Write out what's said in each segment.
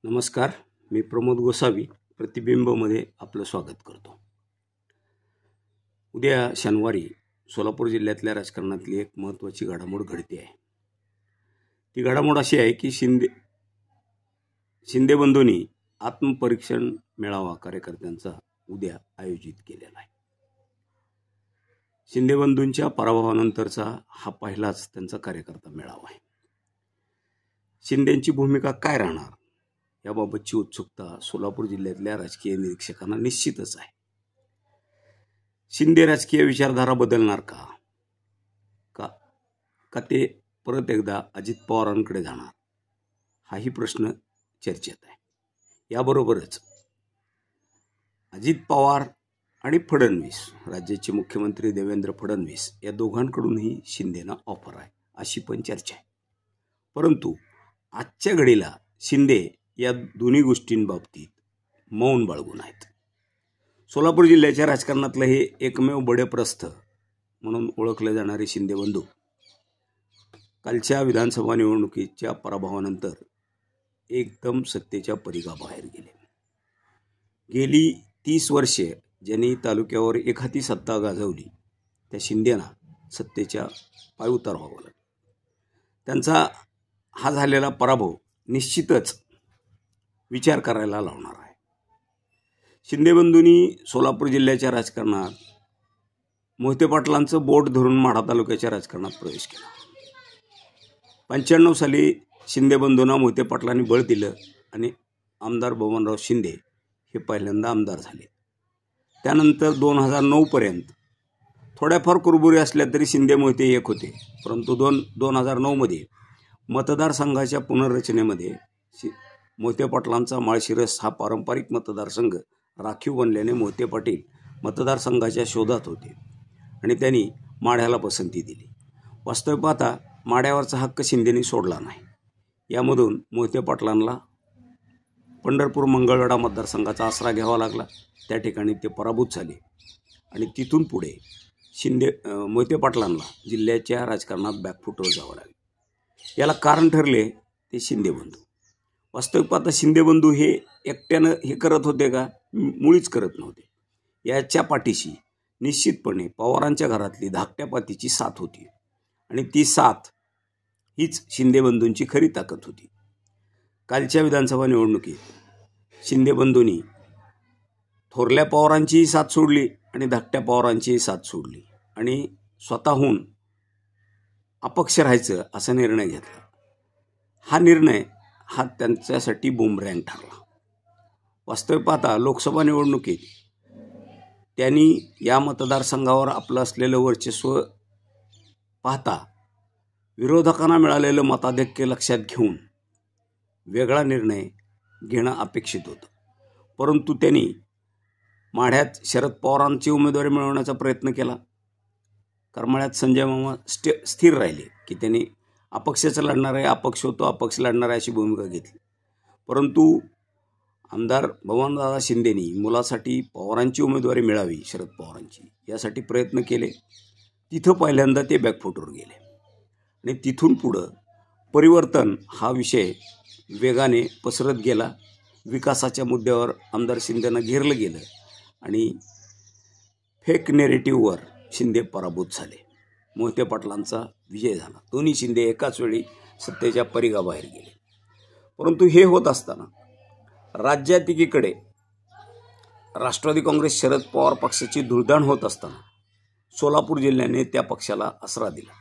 नमस्कार, मी प्रमोद गोसावी प्रतिबिंबमध्ये आपलं स्वागत करतो। उद्या शनिवारी सोलापूर जिल्ह्यातल्या राजकारणातली एक महत्त्वाची घडामोड घडते आहे। ती घडामोड अशी आहे की शिंदे बंधूंनी आत्मपरीक्षण मेळावा कार्यकर्त्यांचा उद्या आयोजित केलेला आहे। शिंदे बंधूंच्या पराभवानंतरचा हा पहिलाच त्यांचा कार्यकर्ता मेळावा आहे। शिंदेंची भूमिका काय राहणार याबाबतची उत्सुकता सोलापूर जिल्ह्यातल्या राजकीय निरीक्षकांना निश्चितच आहे। शिंदे राजकीय विचारधारा बदलणार का ते परत एकदा अजित पवारांकडे जाणार हाही प्रश्न चर्चेत आहे। याबरोबरच अजित पवार आणि फडणवीस, राज्याचे मुख्यमंत्री देवेंद्र फडणवीस या दोघांकडूनही शिंदेना ऑफर आहे अशी पण चर्चा आहे। परंतु आजच्या घडीला शिंदे या दोन्ही गोष्टींबाबतीत मौन बाळगून आहेत। सोलापूर जिल्ह्याच्या राजकारणातलं हे एकमेव बडेप्रस्थ म्हणून ओळखले जाणारे शिंदे बंधू कालच्या विधानसभा निवडणुकीच्या पराभवानंतर एकदम सत्तेच्या परिघाबाहेर गेले। गेली 30 वर्षे ज्यांनी तालुक्यावर एखादी सत्ता गाजवली त्या शिंदेना सत्तेच्या पायउतार व्हावं लागलं। त्यांचा हा झालेला पराभव निश्चितच विचार करायला लावणार आहे। शिंदे बंधूंनी सोलापूर जिल्ह्याच्या राजकारणात मोहिते पाटलांचं बोट धरून माढा तालुक्याच्या राजकारणात प्रवेश केला। 95 साली शिंदे बंधूंना मोहिते पाटलांनी बळ दिलं आणि आमदार बबनराव शिंदे हे पहिल्यांदा आमदार झाले। त्यानंतर 2009 पर्यंत थोड्याफार कुरबुरी असल्या तरी शिंदे मोहिते एक होते। परंतु 2009 मध्ये मतदारसंघाच्या पुनर्रचनेमध्ये मोहिते पाटलांचा माळशिरस हा पारंपरिक मतदारसंघ राखीव बनल्याने मोहिते पाटील मतदारसंघाच्या शोधात होते आणि त्यांनी माढ्याला पसंती दिली। वास्तव पाहता माढ्यावरचा हक्क शिंदेनी सोडला नाही। यामधून मोहिते पाटलांना पंढरपूर मंगळवेढा मतदारसंघाचा आसरा घ्यावा लागला। त्या ठिकाणी ते पराभूत झाले आणि तिथून पुढे मोहिते पाटलांना जिल्ह्याच्या राजकारणात बॅकफुटवर जावं लागले। याला कारण ठरले ते शिंदे बंधू। वास्तविक पाहता शिंदे बंधू हे एकट्यानं हे करत होते का? मुळीच करत नव्हते। याच्या पाठीशी निश्चितपणे पवारांच्या घरातली धाकट्या पातीची साथ होती आणि ती साथ हीच शिंदे बंधूंची खरी ताकद होती। कालच्या विधानसभा निवडणुकीत शिंदे बंधूंनी थोरल्या पवारांचीही साथ सोडली आणि धाकट्या पवारांचीही साथ सोडली आणि स्वतःहून अपक्ष राहायचं असा निर्णय घेतला। हा निर्णय हा त्यांच्यासाठी बुमरँग ठरला। वास्तविक पाहता लोकसभा निवडणुकीत त्यांनी या मतदारसंघावर आपलं असलेलं वर्चस्व पाहता विरोधकांना मिळालेलं मताधिक्य लक्षात घेऊन वेगळा निर्णय घेणं अपेक्षित होतं। परंतु त्यांनी माढ्यात शरद पवारांची उमेदवारी मिळवण्याचा प्रयत्न केला। करमाळ्यात संजय मामा स्थिर राहिले की त्यांनी अपक्षाचं लढणार आहे, अपक्ष होतो, अपक्ष लढणार आहे अशी भूमिका घेतली। परंतु आमदार बबनदादा शिंदेनी मुलासाठी पवारांची उमेदवारी मिळावी, शरद पवारांची, यासाठी प्रयत्न केले। तिथं पहिल्यांदा ते बॅकफुटवर गेले आणि तिथून पुढं परिवर्तन हा विषय वेगाने पसरत गेला। विकासाच्या मुद्द्यावर आमदार शिंदेंना घेरलं गेलं आणि फेक नेरेटिव्हवर शिंदे पराभूत झाले। मोहिते पाटलांचा विजय झाला। दोन्ही शिंदे एकाच वेळी सत्तेच्या परिघाबाहेर गेले। परंतु हे होत असताना राज्यात एकीकडे राष्ट्रवादी काँग्रेस शरद पवार पक्षाची धुळदाण होत असताना सोलापूर जिल्ह्याने त्या पक्षाला आसरा दिला।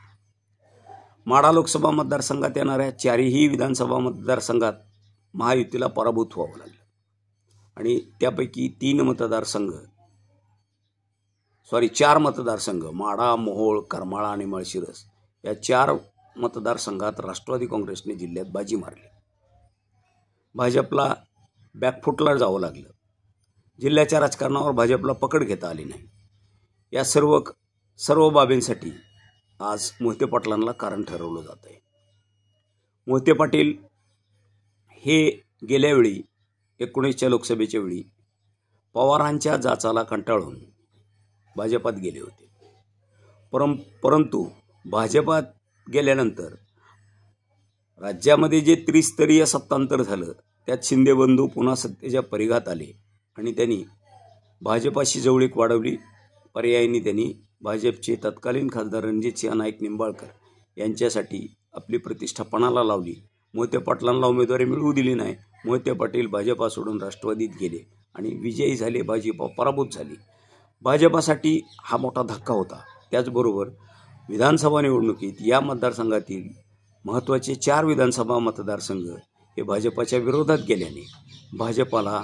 माढा लोकसभा मतदारसंघात येणाऱ्या 4ही विधानसभा मतदारसंघात महायुतीला पराभूत व्हावं लागलं आणि त्यापैकी 4 मतदारसंघ माढा, मोहोळ, करमाळा आणि माळशिरस या 4 मतदारसंघात राष्ट्रवादी काँग्रेसने जिल्ह्यात बाजी मारली। भाजपला बॅकफुटला जावं लागलं। जिल्ह्याच्या राजकारणावर भाजपला पकड घेता आली नाही। या सर्व बाबींसाठी आज मोहिते पाटलांना कारण ठरवलं जात आहे। मोहिते पाटील हे गेल्या वेळी 19च्या लोकसभेच्या वेळी पवारांच्या जाचाला कंटाळून भाजपात गेले होते। परंतु भाजपात गेल्यानंतर राज्यामध्ये जे त्रिस्तरीय सत्तांतर झालं त्यात शिंदे बंधू पुन्हा सत्तेच्या परिघात आले आणि त्यांनी भाजपाशी जवळीक वाढवली. पर्यायीने त्यांनी भाजपचे तत्कालीन खासदार रणजितसिंह नाईक निंबाळकर यांच्यासाठी आपली प्रतिष्ठा पणाला लावली. मोहिते पाटलांना उमेदवारी मिळवू दिली नाही. मोहिते पाटील भाजपा सोडून राष्ट्रवादीत गेले आणि विजयी झाले. भाजपा पराभूत झाली. भाजपासाठी हा मोठा धक्का होता. त्याचबरोबर विधानसभा निवडणुकीत या मतदारसंघातील महत्त्वाचे 4 विधानसभा मतदारसंघ हे भाजपाच्या विरोधात गेल्याने भाजपाला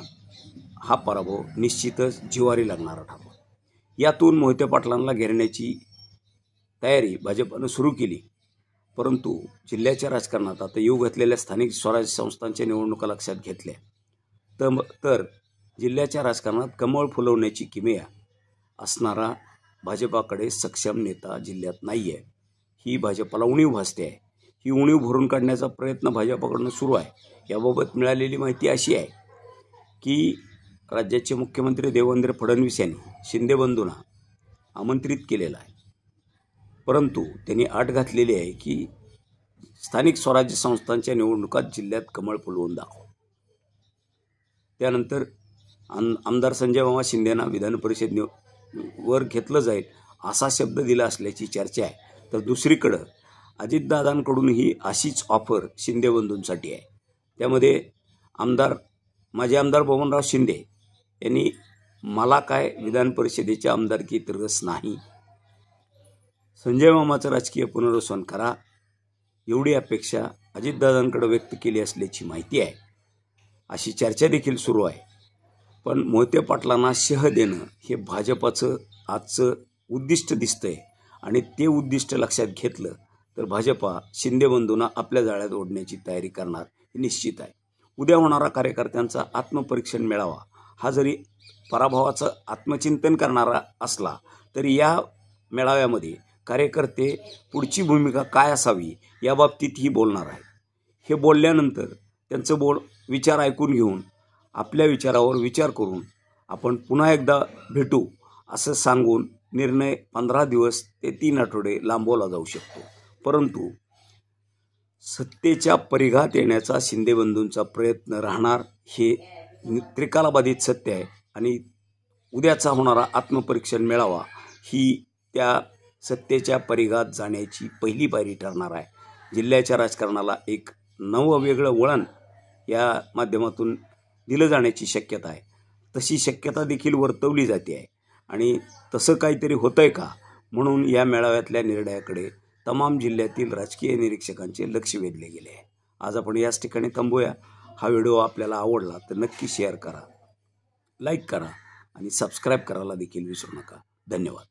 हा पराभव निश्चितच जिव्हारी लागणारा ठरला. यातून मोहिते पाटलांना घेरण्याची तयारी भाजपनं सुरू केली. परंतु जिल्ह्याच्या राजकारणात आता येऊ घातलेल्या स्थानिक स्वराज्य संस्थांच्या निवडणुका लक्षात घेतल्या तर जिल्ह्याच्या राजकारणात कमळ फुलवण्याची किमया असणारा भाजपाकडे सक्षम नेता जिल्ह्यात नाही आहे. ही भाजपाला उणीव भासते आहे. ही उणीव भरून काढण्याचा प्रयत्न भाजपाकडून सुरू आहे. याबाबत मिळालेली माहिती अशी आहे की राज्याचे मुख्यमंत्री देवेंद्र फडणवीस यांनी शिंदे बंधूंना आमंत्रित केलेलं आहे. परंतु त्यांनी अट घातलेली आहे की स्थानिक स्वराज्य संस्थांच्या निवडणुकात जिल्ह्यात कमळ फुलवून दाखव. त्यानंतर आमदार संजय मामा शिंदेंना विधान परिषद वर घेतलं जाईल असा शब्द दिला असल्याची चर्चा आहे. तर दुसरीकडं अजितदादांकडूनही अशीच ऑफर शिंदे बंधूंसाठी आहे. त्यामध्ये माजी आमदार बबनराव शिंदे यांनी मला काय विधान परिषदेच्या आमदारकीत रस नाही, संजय मामाचं राजकीय पुनर्वसन करा, एवढी अपेक्षा अजितदादांकडे व्यक्त केली असल्याची माहिती आहे. अशी चर्चा देखील सुरू आहे. पण मोहिते पाटलांना शह देणं हे भाजपाचं आजचं उद्दिष्ट दिसतंय आणि ते उद्दिष्ट लक्षात घेतलं तर भाजपा शिंदे बंधूंना आपल्या जाळ्यात ओढण्याची तयारी करणार हे निश्चित आहे. उद्या होणारा कार्यकर्त्यांचा आत्मपरीक्षण मेळावा हा जरी पराभवाचं आत्मचिंतन करणारा असला तरी या मेळाव्यामध्ये कार्यकर्ते पुढची भूमिका काय असावी याबाबतीतही बोलणार आहेत. हे बोलल्यानंतर त्यांचं विचार ऐकून घेऊन आपल्या विचारावर विचार करून आपण पुन्हा एकदा भेटू असं सांगून निर्णय 15 दिवस ते 3 आठवडे लांबवला जाऊ शकतो. परंतु सत्तेच्या परिघात येण्याचा शिंदे बंधूंचा प्रयत्न राहणार हे त्रिकालाबाधित सत्य आहे आणि उद्याचा होणारा आत्मपरीक्षण मेळावा ही त्या सत्तेच्या परिघात जाण्याची पहिली पायरी ठरणार आहे. जिल्ह्याच्या राजकारणाला एक नवं वेगळं वळण या माध्यमातून दिलं जाण्याची शक्यता आहे. तशी शक्यता देखील वर्तवली जाते आहे आणि तसं काहीतरी होतंय का म्हणून या मेळाव्यातल्या निर्णयाकडे तमाम जिल्ह्यातील राजकीय निरीक्षकांचे लक्ष वेधले गेले आहे. आज आपण याच ठिकाणी थांबूया. हा व्हिडिओ आपल्याला आवडला तर नक्की शेअर करा, लाईक करा आणि सबस्क्राईब करायला देखील विसरू नका. धन्यवाद.